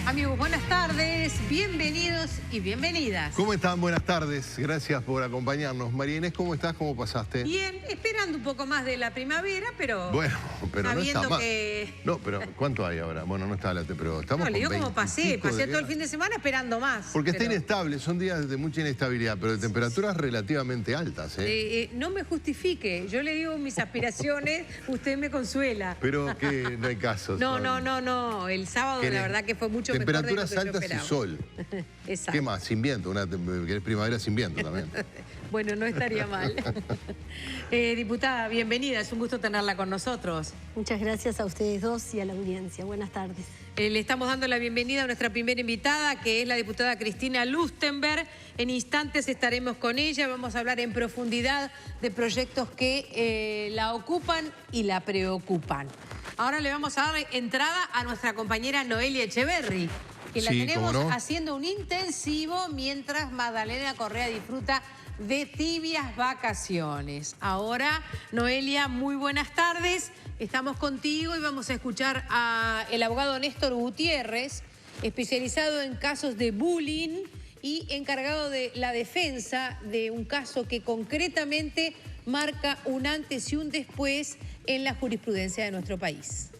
Amigos, buenas tardes, bienvenidos y bienvenidas. ¿Cómo están? Buenas tardes, gracias por acompañarnos. María Inés, ¿cómo estás? ¿Cómo pasaste? Bien, esperando un poco más de la primavera, pero... Bueno, pero no está mal. Que... No, pero ¿cuánto hay ahora? Bueno, no está la pero estamos. No, le digo como pasé todo el fin de de semana esperando más. Porque está inestable, son días de mucha inestabilidad, pero de temperaturas relativamente altas, ¿eh? No me justifique, yo le digo mis aspiraciones, usted me consuela. Pero que no hay caso. No, el sábado la verdad que fue mucho mejor de lo que yo temperaturas altas y sol. Exacto. ¿Qué más? Sin viento, que es primavera sin viento también. Bueno, no estaría mal. Diputada, bienvenida, es un gusto tenerla con nosotros. Muchas gracias a ustedes dos y a la audiencia. Buenas tardes. Le estamos dando la bienvenida a nuestra primera invitada, que es la diputada Cristina Lustenberg. En instantes estaremos con ella, vamos a hablar en profundidad de proyectos que la ocupan y la preocupan. Ahora le vamos a dar entrada a nuestra compañera Noelia Echeverri, que la tenemos haciendo un intensivo mientras Magdalena Correa disfruta de tibias vacaciones. Ahora, Noelia, muy buenas tardes. Estamos contigo y vamos a escuchar al abogado Néstor Gutiérrez, especializado en casos de bullying y encargado de la defensa de un caso que concretamente marca un antes y un después en la jurisprudencia de nuestro país.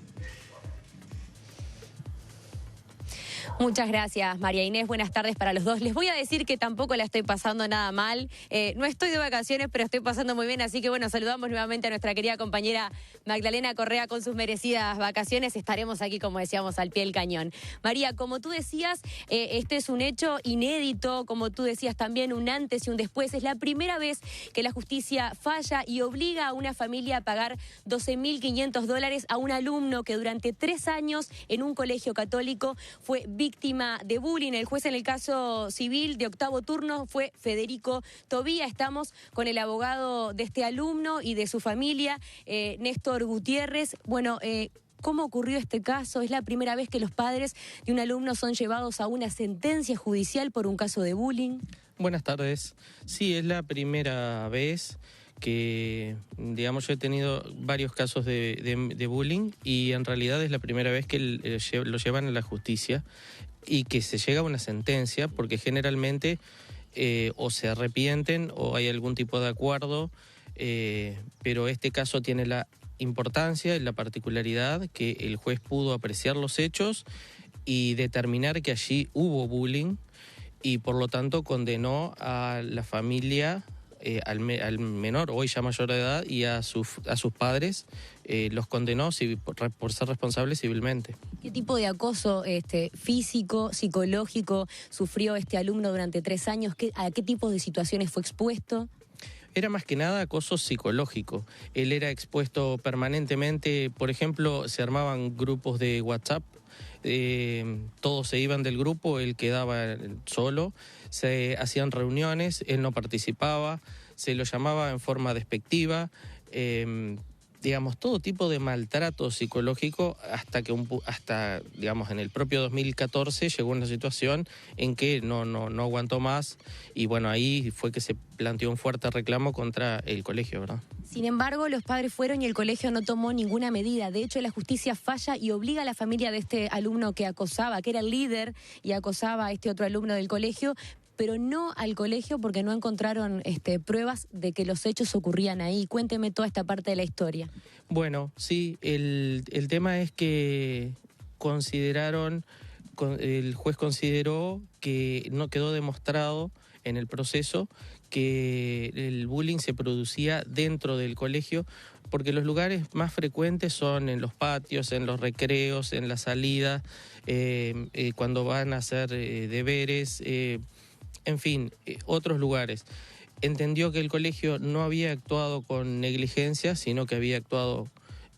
Muchas gracias, María Inés. Buenas tardes para los dos. Les voy a decir que tampoco la estoy pasando nada mal. No estoy de vacaciones, pero estoy pasando muy bien. Así que, bueno, saludamos nuevamente a nuestra querida compañera Magdalena Correa con sus merecidas vacaciones. Estaremos aquí, como decíamos, al pie del cañón. María, como tú decías, este es un hecho inédito. Como tú decías también, un antes y un después. Es la primera vez que la justicia falla y obliga a una familia a pagar $12.500 a un alumno que durante 3 años en un colegio católico fue víctima de bullying. El juez en el caso civil de octavo turno fue Federico Tobía. Estamos con el abogado de este alumno y de su familia, Néstor Gutiérrez. Bueno, ¿cómo ocurrió este caso? ¿Es la primera vez que los padres de un alumno son llevados a una sentencia judicial por un caso de bullying? Buenas tardes. Sí, es la primera vez que, digamos, yo he tenido varios casos de bullying y en realidad es la primera vez que lo llevan a la justicia y que se llega a una sentencia, porque generalmente o se arrepienten o hay algún tipo de acuerdo, pero este caso tiene la importancia y la particularidad que el juez pudo apreciar los hechos y determinar que allí hubo bullying y por lo tanto condenó a la familia, al menor, hoy ya mayor de edad, y a sus padres, los condenó por ser responsables civilmente. ¿Qué tipo de acoso físico, psicológico sufrió este alumno durante 3 años? ¿A qué tipo de situaciones fue expuesto? Era más que nada acoso psicológico. Él era expuesto permanentemente, por ejemplo, se armaban grupos de WhatsApp, todos se iban del grupo, él quedaba solo, se hacían reuniones, él no participaba, se lo llamaba en forma despectiva, digamos, todo tipo de maltrato psicológico hasta digamos, en el propio 2014 llegó una situación en que no aguantó más y bueno, ahí fue que se planteó un fuerte reclamo contra el colegio, ¿verdad? Sin embargo, los padres fueron y el colegio no tomó ninguna medida. De hecho, la justicia falla y obliga a la familia de este alumno que acosaba, que era el líder y acosaba a este otro alumno del colegio, pero no al colegio porque no encontraron pruebas de que los hechos ocurrían ahí. Cuénteme toda esta parte de la historia. Bueno, sí, el tema es que el juez consideró que no quedó demostrado en el proceso que el bullying se producía dentro del colegio, porque los lugares más frecuentes son en los patios, en los recreos, en la salida, cuando van a hacer deberes, en fin, otros lugares. Entendió que el colegio no había actuado con negligencia, sino que había actuado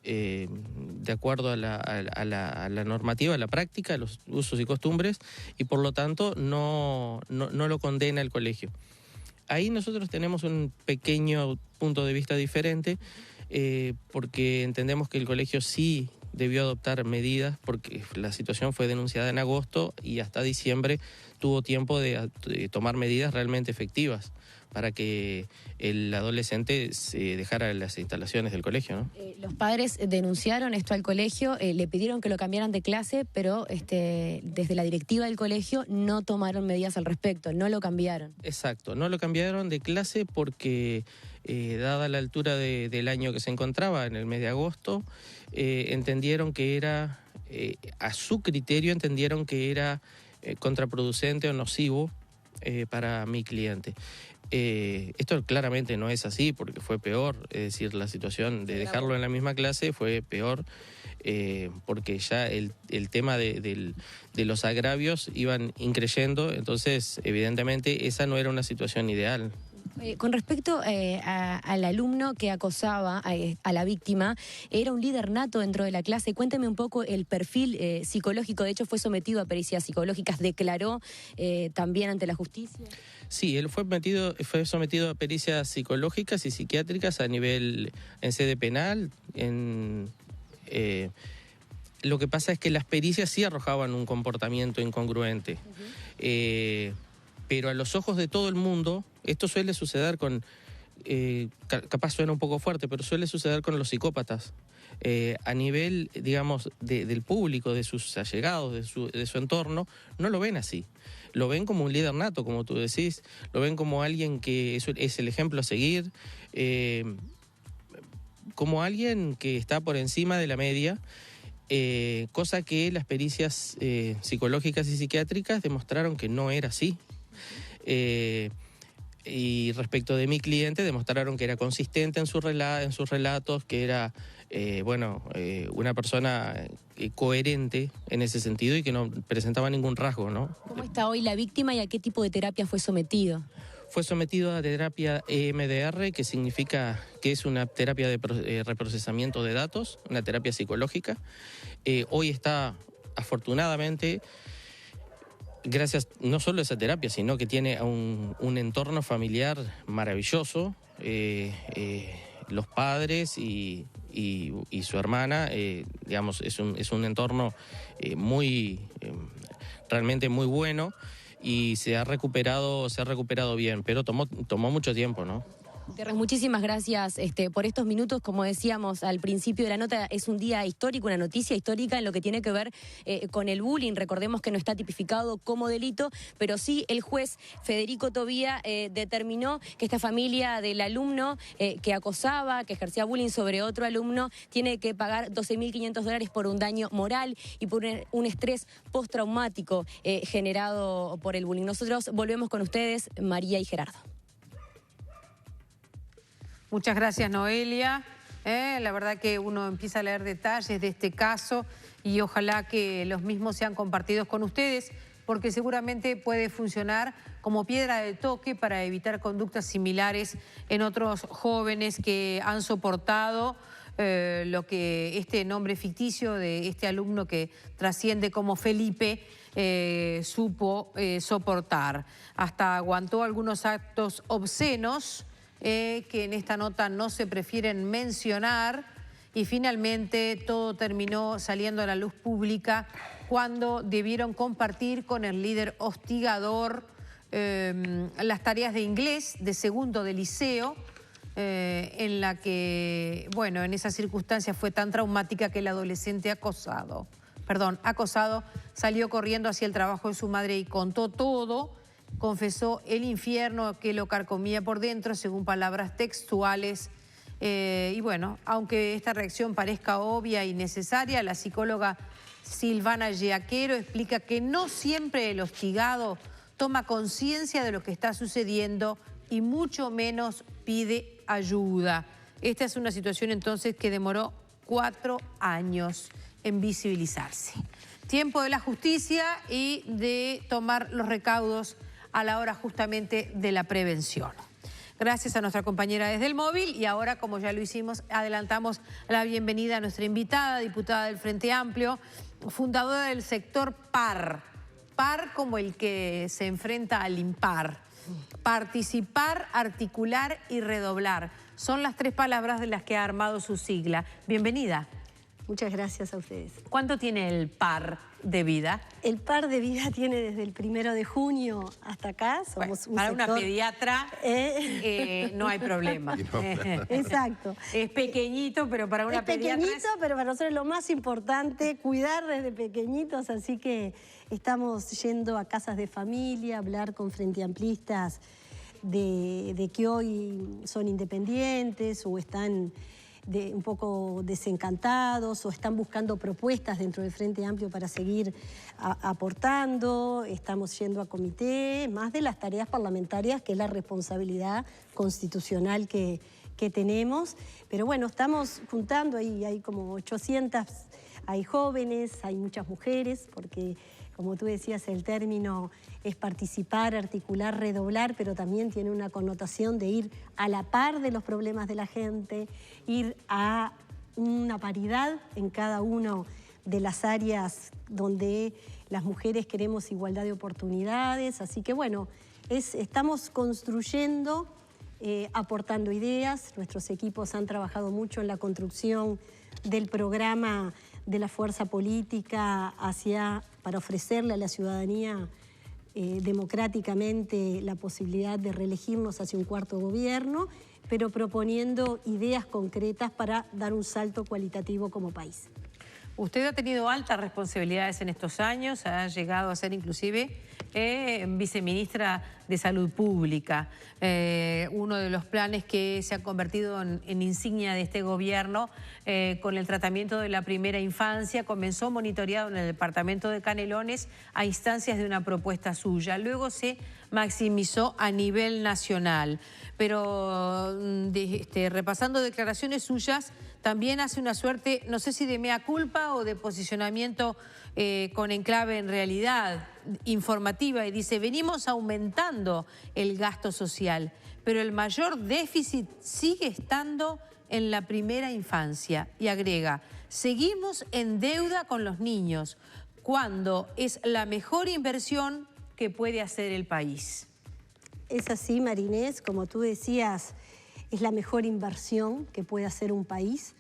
de acuerdo a la normativa, a la práctica, a los usos y costumbres, y por lo tanto no lo condena el colegio. Ahí nosotros tenemos un pequeño punto de vista diferente, porque entendemos que el colegio sí debió adoptar medidas, porque la situación fue denunciada en agosto y hasta diciembre tuvo tiempo de tomar medidas realmente efectivas. para que el adolescente se dejara las instalaciones del colegio, ¿no? Los padres denunciaron esto al colegio, le pidieron que lo cambiaran de clase, pero desde la directiva del colegio no tomaron medidas al respecto, no lo cambiaron. Exacto, no lo cambiaron de clase porque, dada la altura del año que se encontraba, en el mes de agosto, entendieron que era, a su criterio entendieron que era contraproducente o nocivo para mi cliente. Esto claramente no es así porque fue peor, es decir, la situación de dejarlo en la misma clase fue peor porque ya el tema de los agravios iban increyendo, entonces evidentemente esa no era una situación ideal. Con respecto al alumno que acosaba a la víctima, era un líder nato dentro de la clase. Cuénteme un poco el perfil psicológico. De hecho, fue sometido a pericias psicológicas. ¿Declaró también ante la justicia? Sí, él fue sometido a pericias psicológicas y psiquiátricas en sede penal. Lo que pasa es que las pericias sí arrojaban un comportamiento incongruente. Pero a los ojos de todo el mundo, esto suele suceder con, capaz suena un poco fuerte, pero suele suceder con los psicópatas. A nivel, digamos, del público, de sus allegados, de su entorno, no lo ven así. Lo ven como un líder nato, como tú decís, lo ven como alguien que es el ejemplo a seguir, como alguien que está por encima de la media, cosa que las pericias psicológicas y psiquiátricas demostraron que no era así. Y respecto de mi cliente, demostraron que era consistente en sus relatos, que era una persona coherente en ese sentido y que no presentaba ningún rasgo, ¿no? ¿Cómo está hoy la víctima y a qué tipo de terapia fue sometido? Fue sometido a terapia EMDR, que significa que es una terapia de reprocesamiento de datos, una terapia psicológica. Hoy está, afortunadamente, gracias no solo a esa terapia, sino que tiene un entorno familiar maravilloso. Los padres y su hermana, digamos, es un entorno realmente muy bueno y se ha recuperado bien, pero tomó mucho tiempo, ¿no? Gutiérrez, muchísimas gracias por estos minutos. Como decíamos al principio de la nota, es un día histórico, una noticia histórica en lo que tiene que ver con el bullying. Recordemos que no está tipificado como delito, pero sí el juez Federico Tobía determinó que esta familia del alumno que acosaba, que ejercía bullying sobre otro alumno, tiene que pagar $12.500 por un daño moral y por un estrés postraumático generado por el bullying. Nosotros volvemos con ustedes, María y Gerardo. Muchas gracias, Noelia. La verdad que uno empieza a leer detalles de este caso y ojalá que los mismos sean compartidos con ustedes, porque seguramente puede funcionar como piedra de toque para evitar conductas similares en otros jóvenes que han soportado lo que este nombre ficticio de este alumno que trasciende como Felipe supo soportar. Hasta aguantó algunos actos obscenos que en esta nota no se prefieren mencionar, y finalmente todo terminó saliendo a la luz pública cuando debieron compartir con el líder hostigador las tareas de inglés de segundo de liceo, en la que, bueno, en esa circunstancia fue tan traumática que el adolescente acosado salió corriendo hacia el trabajo de su madre y contó todo. Confesó el infierno que lo carcomía por dentro, según palabras textuales. Y bueno, aunque esta reacción parezca obvia y necesaria, la psicóloga Silvana Giaquero explica que no siempre el hostigado toma conciencia de lo que está sucediendo y mucho menos pide ayuda. Esta es una situación entonces que demoró 4 años en visibilizarse. Tiempo de la justicia y de tomar los recaudos a la hora justamente de la prevención. Gracias a nuestra compañera desde el móvil, y ahora, como ya lo hicimos, adelantamos la bienvenida a nuestra invitada, diputada del Frente Amplio, fundadora del sector PAR. PAR como el que se enfrenta al impar. Participar, articular y redoblar. Son las 3 palabras de las que ha armado su sigla. Bienvenida. Muchas gracias a ustedes. ¿Cuánto tiene el par de vida? El par de vida tiene desde el 1 de junio hasta acá. Somos un para sector... una pediatra no hay problema. Exacto. Es pequeñito, pero para una pediatra... Es pequeñito, pero para nosotros es lo más importante, cuidar desde pequeñitos, así que estamos yendo a casas de familia, hablar con frente amplistas de que hoy son independientes o están un poco desencantados o están buscando propuestas dentro del Frente Amplio para seguir aportando. Estamos yendo a comité, más de las tareas parlamentarias, que es la responsabilidad constitucional que tenemos. Pero bueno, estamos juntando, hay como 800, hay jóvenes, hay muchas mujeres, porque como tú decías, el término es participar, articular, redoblar, pero también tiene una connotación de ir a la par de los problemas de la gente, ir a una paridad en cada una de las áreas donde las mujeres queremos igualdad de oportunidades. Así que bueno, estamos construyendo, aportando ideas. Nuestros equipos han trabajado mucho en la construcción del programa de la fuerza política para ofrecerle a la ciudadanía democráticamente la posibilidad de reelegirnos hacia un cuarto gobierno, pero proponiendo ideas concretas para dar un salto cualitativo como país. Usted ha tenido altas responsabilidades en estos años, ha llegado a ser inclusive viceministra de Salud Pública. Uno de los planes que se ha convertido en insignia de este gobierno con el tratamiento de la primera infancia comenzó monitoreado en el departamento de Canelones a instancias de una propuesta suya. Luego se maximizó a nivel nacional. Pero repasando declaraciones suyas, también hace una suerte, no sé si de mea culpa o de posicionamiento con enclave en realidad informativa, y dice: venimos aumentando el gasto social, pero el mayor déficit sigue estando en la primera infancia. Y agrega: seguimos en deuda con los niños, cuando es la mejor inversión que puede hacer el país. Es así, Marinés, como tú decías, es la mejor inversión que puede hacer un país.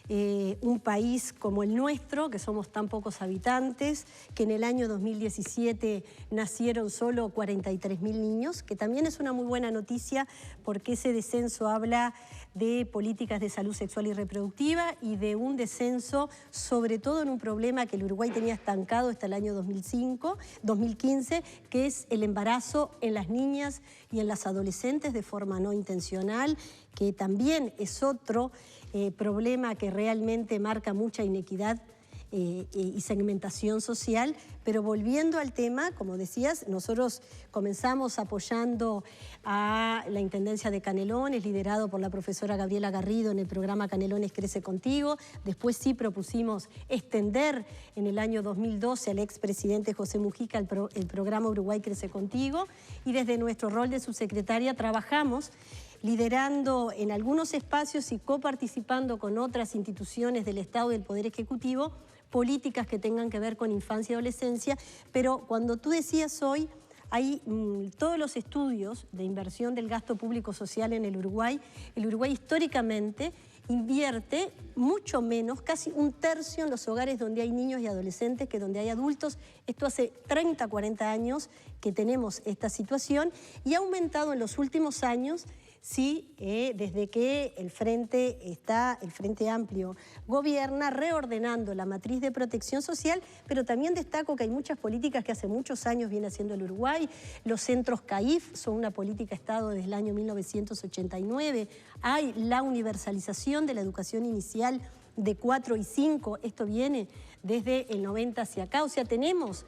Un país como el nuestro, que somos tan pocos habitantes, que en el año 2017 nacieron solo 43.000 niños, que también es una muy buena noticia porque ese descenso habla de políticas de salud sexual y reproductiva y de un descenso sobre todo en un problema que el Uruguay tenía estancado hasta el año 2015, que es el embarazo en las niñas y en las adolescentes de forma no intencional, que también es otro problema que realmente marca mucha inequidad y segmentación social. Pero volviendo al tema, como decías, nosotros comenzamos apoyando a la Intendencia de Canelones, liderado por la profesora Gabriela Garrido en el programa Canelones Crece Contigo. Después sí propusimos extender en el año 2012 al expresidente José Mujica el programa Uruguay Crece Contigo, y desde nuestro rol de subsecretaria trabajamos liderando en algunos espacios y coparticipando con otras instituciones del Estado y del Poder Ejecutivo políticas que tengan que ver con infancia y adolescencia. Pero cuando tú decías hoy, hay todos los estudios de inversión del gasto público social en el Uruguay históricamente invierte mucho menos, casi un tercio en los hogares donde hay niños y adolescentes que donde hay adultos. Esto hace 30, 40 años que tenemos esta situación y ha aumentado en los últimos años. Sí, desde que el Frente Amplio gobierna, reordenando la matriz de protección social, pero también destaco que hay muchas políticas que hace muchos años viene haciendo el Uruguay. Los centros CAIF son una política Estado desde el año 1989. Hay la universalización de la educación inicial de 4 y 5, esto viene desde el 90 hacia acá. O sea, tenemos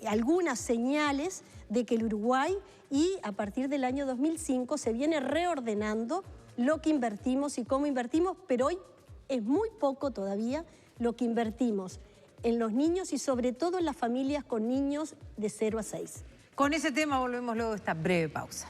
algunas señales de que el Uruguay, y a partir del año 2005 se viene reordenando lo que invertimos y cómo invertimos, pero hoy es muy poco todavía lo que invertimos en los niños y sobre todo en las familias con niños de 0 a 6. Con ese tema volvemos luego de esta breve pausa.